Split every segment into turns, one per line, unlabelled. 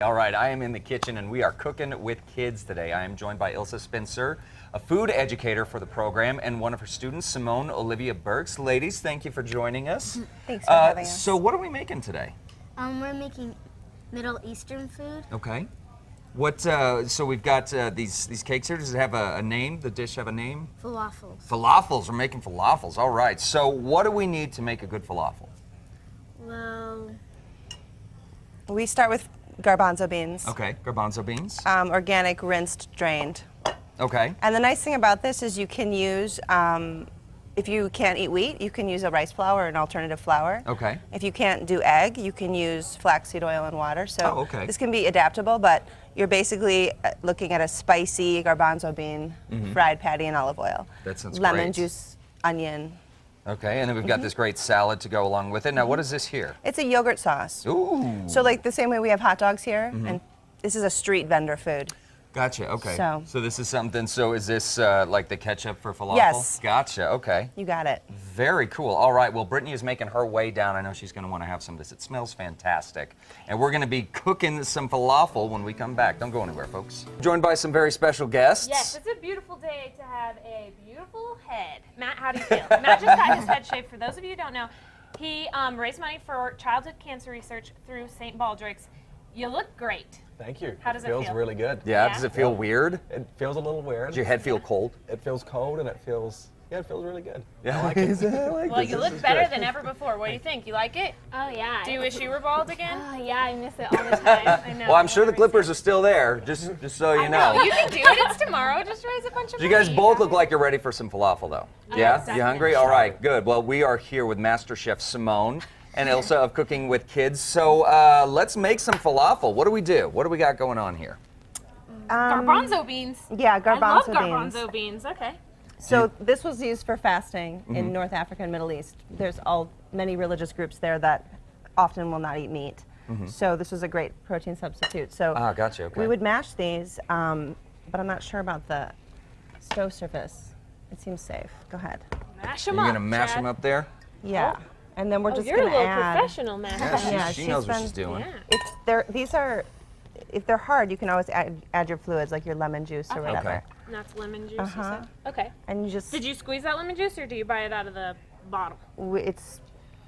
All right, I am in the kitchen and we are cooking with kids today. I am joined by Ilsa Spencer, a food educator for the program, and one of her students, Simone Olivia Burks. Ladies, thank you for joining us.
Thanks for having us.
So what are we making today?
We're making Middle Eastern food.
Okay. What? So we've got these cakes here. Does it have a name? The dish have a name?
Falafels.
Falafels. We're making falafels. All right. So what do we need to make a good falafel?
Well,
We start with garbanzo beans.
Okay. Garbanzo beans.
Organic, rinsed, drained.
Okay.
And the nice thing about this is you can use, if you can't eat wheat, you can use a rice flour or an alternative flour.
Okay.
If you can't do egg, you can use flaxseed oil and water. So
okay.
this can be adaptable, but you're basically looking at a spicy garbanzo bean fried patty in olive oil.
That sounds
Lemon
great.
juice, onion.
Okay, and then we've got this great salad to go along with it. Now, what is this here?
It's a yogurt sauce.
Ooh.
So like the same way we have hot dogs here, and this is a street vendor food.
Gotcha, okay.
So
this is something, so is this like the ketchup for falafel?
Yes.
Gotcha, okay.
You got it.
Very cool. All right, well, Brittany is making her way down. I know she's gonna wanna have some of this. It smells fantastic. And we're gonna be cooking some falafel when we come back. Don't go anywhere, folks. Joined by some very special guests.
Yes, it's a beautiful day to have a beautiful head. Matt, how do you feel? Matt just got his head shaved. For those of you who don't know, he raised money for childhood cancer research through St. Baldrick's. You look great.
Thank you.
How does it
feels
feel?
really good.
Yeah,
Yeah.
does it feel weird?
It feels a little weird.
Does your head feel cold?
It feels cold and it feels really good.
Yeah.
I like it.
Well, you look better than ever before. What do you think? You like it?
oh yeah.
Do you wish you were bald again?
Oh yeah, I miss it all the time.
I know.
Well, I'm sure the clippers are still there, just so you know.
No, you can do it. It's tomorrow. Just raise a bunch of
You guys
money.
both look like you're ready for some falafel, though. Yeah?
definitely.
You hungry? All right, good. Well, we are here with Master Chef Simone and Ilsa of Cooking with Kids. So let's make some falafel. What do we do? What do we got going on here?
Garbanzo beans.
Yeah,
I love
garbanzo beans.
garbanzo beans. Okay.
So this was used for fasting in North Africa and Middle East. There's many religious groups there that often will not eat meat. So this was a great protein substitute. So
Gotcha, okay.
we would mash these, but I'm not sure about the stove surface. It seems safe. Go ahead.
Mash them
You're
up.
gonna mash
Chad.
them up there?
Yeah. And then we're
Oh,
just
you're a
going to
little
add.
professional, Matt.
Yeah, she
she's
knows what
been-
she's doing.
Yeah.
If they're hard, you can always add your fluids, like your lemon juice or
Okay.
whatever.
Okay.
That's lemon juice. You
Uh-huh.
said? Okay.
And you just,
Did you squeeze that lemon juice, or do you buy it out of the bottle?
it's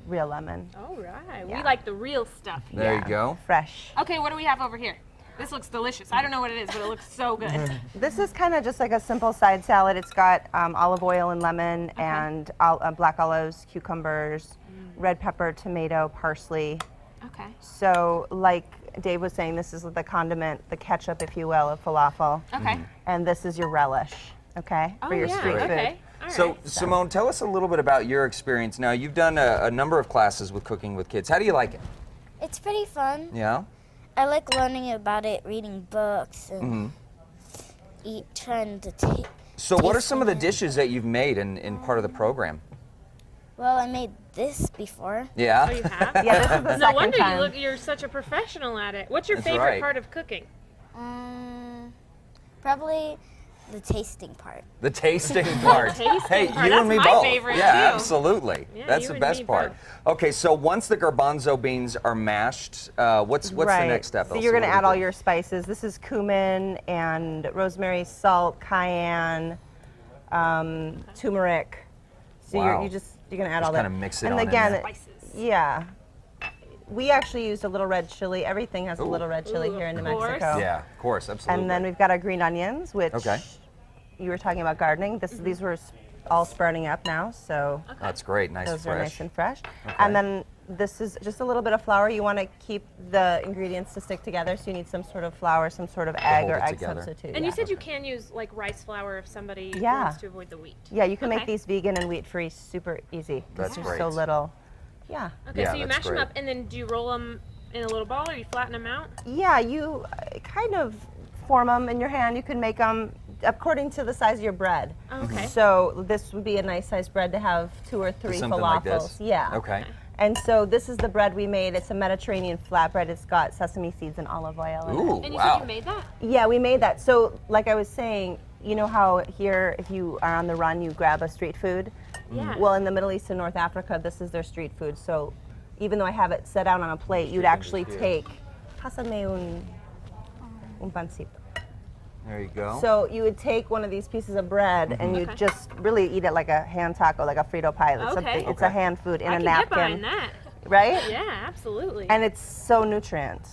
real lemon.
All right.
Yeah.
We like the real stuff here.
There you go.
Fresh.
Okay, what do we have over here? This looks delicious. I don't know what it is, but it looks so good.
This is kind of just like a simple side salad. It's got olive oil and lemon and black olives, cucumbers, red pepper, tomato, parsley.
Okay.
So like Dave was saying, this is the condiment, the ketchup, if you will, of falafel.
Okay.
And this is your relish, okay,
Oh,
for your
yeah.
street food.
Okay. All
So,
right.
Simone, tell us a little bit about your experience. Now, you've done a number of classes with Cooking with Kids. How do you like it?
It's pretty fun.
Yeah?
I like learning about it, reading books, and trying to take.
So what are some of the
Tasting it.
dishes that you've made in part of the program?
Well, I made this before.
Yeah?
Oh, you have?
Yeah, this is the
No
second
wonder
time.
you're such a professional at it. What's your
That's
favorite
right.
part of cooking?
Probably the tasting part.
The tasting part.
tasting
Hey,
part.
you
That's
and me
my
both.
favorite,
yeah,
too.
absolutely.
Yeah,
That's
you
the
and
best
me
part.
both.
Okay, so once the garbanzo beans are mashed, what's the next step?
So
Elsa?
you're going to
What do
add
we
all
do?
your spices. This is cumin and rosemary, salt, cayenne, turmeric. So
Wow.
you're going to add all
Just
that.
kinda mix it
and
on in
again,
there.
Spices.
yeah. We actually used a little red chili. Everything has a
Ooh.
little red chili
Ooh,
here in
of
New
course.
Mexico.
Yeah, of course, absolutely.
And then we've got our green onions, which
Okay.
you were talking about gardening. These were all sprouting up now, so
That's great, nice and
those are
fresh.
nice and fresh.
Okay.
And then this is just a little bit of flour. You want to keep the ingredients to stick together, so you need some sort of flour, some sort of egg
hold
or
it
egg
together.
substitute.
And
yeah.
you said you can use like rice flour if somebody
Yeah.
wants to avoid the wheat.
Yeah, you can make
Okay.
these vegan and wheat-free super easy. 'cause
That's
there's
great.
so little. Yeah.
Okay,
Yeah,
so you
that's
mash them
great.
up, and then do you roll them in a little ball, or you flatten them out?
Yeah, you kind of form them in your hand. You can make them according to the size of your bread.
Oh, okay.
So this would be a nice sized bread to have 2 or 3
Something
falafels.
like this?
Yeah.
Okay.
And so this is the bread we made. It's a Mediterranean flatbread. It's got sesame seeds and olive oil in it.
Ooh,
And you
wow.
said you made that?
Yeah, we made that. So like I was saying, you know how here if you are on the run you grab a street food?
Yeah.
Well, in the Middle East and North Africa, this is their street food. So even though I have it set out on a plate, you'd actually take pásame un Un pancito.
There you go.
So you would take one of these pieces of bread and you'd
Okay.
just really eat it like a hand taco, like a Frito pie. Like
Okay.
something, it's a hand food in
I
a
can get
napkin,
behind that.
right?
Yeah, absolutely.
And it's so nutrient.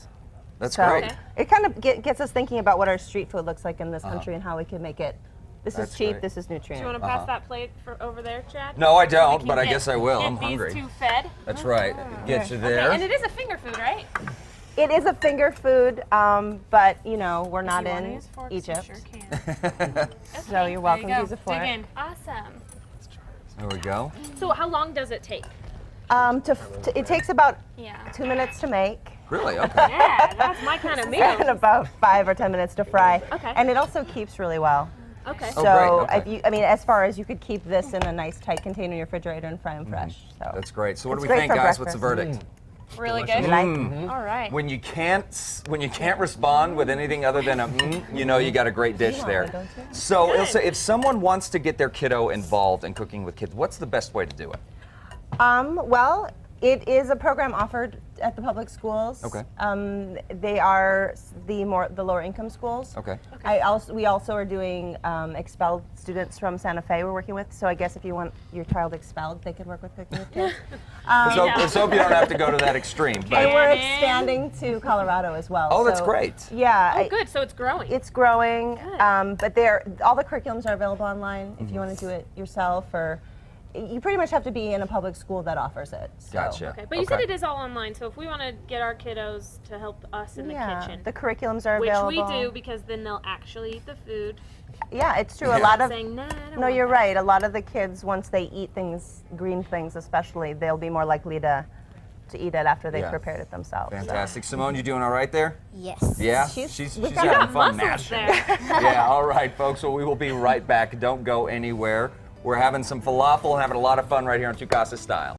That's
So
great.
Okay.
it kind of gets us thinking about what our street food looks like in this country and how we can make it. This
That's
is cheap.
great.
This is
Do
nutrient.
you want to pass that plate for over there, Chad?
No, I
We
don't,
can
but I
get-
guess I will.
get
I'm hungry.
These two fed.
That's right. Get you there.
Okay, and it is a finger food, right?
It is a finger food, but you know we're not
If you wanna
in
use forks,
Egypt.
You sure can.
So you're welcome
there
to
you
use a
go.
fork.
Dig in. Awesome.
There we go.
So how long does it take?
It takes about
Yeah.
2 minutes to make.
Really? Okay.
Yeah, that's my kind of meal.
And about 5 or 10 minutes to fry.
Okay.
And it also keeps really well.
Okay.
Oh,
So,
great, okay.
I mean, as far as you could keep this in a nice tight container in your refrigerator and fry them fresh. So
That's great. So what
It's
do we
great
think,
for
guys? What's the
breakfast.
verdict?
Really
you
good.
like?
All right.
When you can't respond with anything other than a you know you got a great dish there.
don't you?
So
Good.
Ilse, if someone wants to get their kiddo involved in cooking with kids, what's the best way to do it?
Well, it is a program offered at the public schools.
Okay.
They are the lower income schools.
Okay.
We also are doing expelled students from Santa Fe we're working with. So I guess if you want your child expelled, they could work with cooking with kids.
Let's hope you don't have to go to that extreme.
And
But
we're
Cannon.
expanding to Colorado as well.
oh, that's
so-
great.
Yeah.
Oh, good. So it's growing.
It's growing,
Good.
but all the curriculums are available online if you want to do it yourself, or you pretty much have to be in a public school that offers it. So.
Gotcha.
Okay, but you said it is all online. So if we want to get our kiddos to help us in the
Yeah,
kitchen,
the curriculums are
which
available.
we do, because then they'll actually eat the food.
Yeah, it's true.
Yeah.
A lot of
Saying, nah, I don't
no,
want
you're
that."
right. A lot of the kids, once they eat things, green things especially, they'll be more likely to eat it after they've
Yeah.
prepared it themselves. so.
Fantastic. Simone, you doing all right there?
Yes.
Yeah?
She's-
She's
we've
having
got
fun
muscles
mashing.
there.
Yeah, all right, folks. Well, we will be right back. Don't go anywhere. We're having some falafel, having a lot of fun right here on Tukasa Style.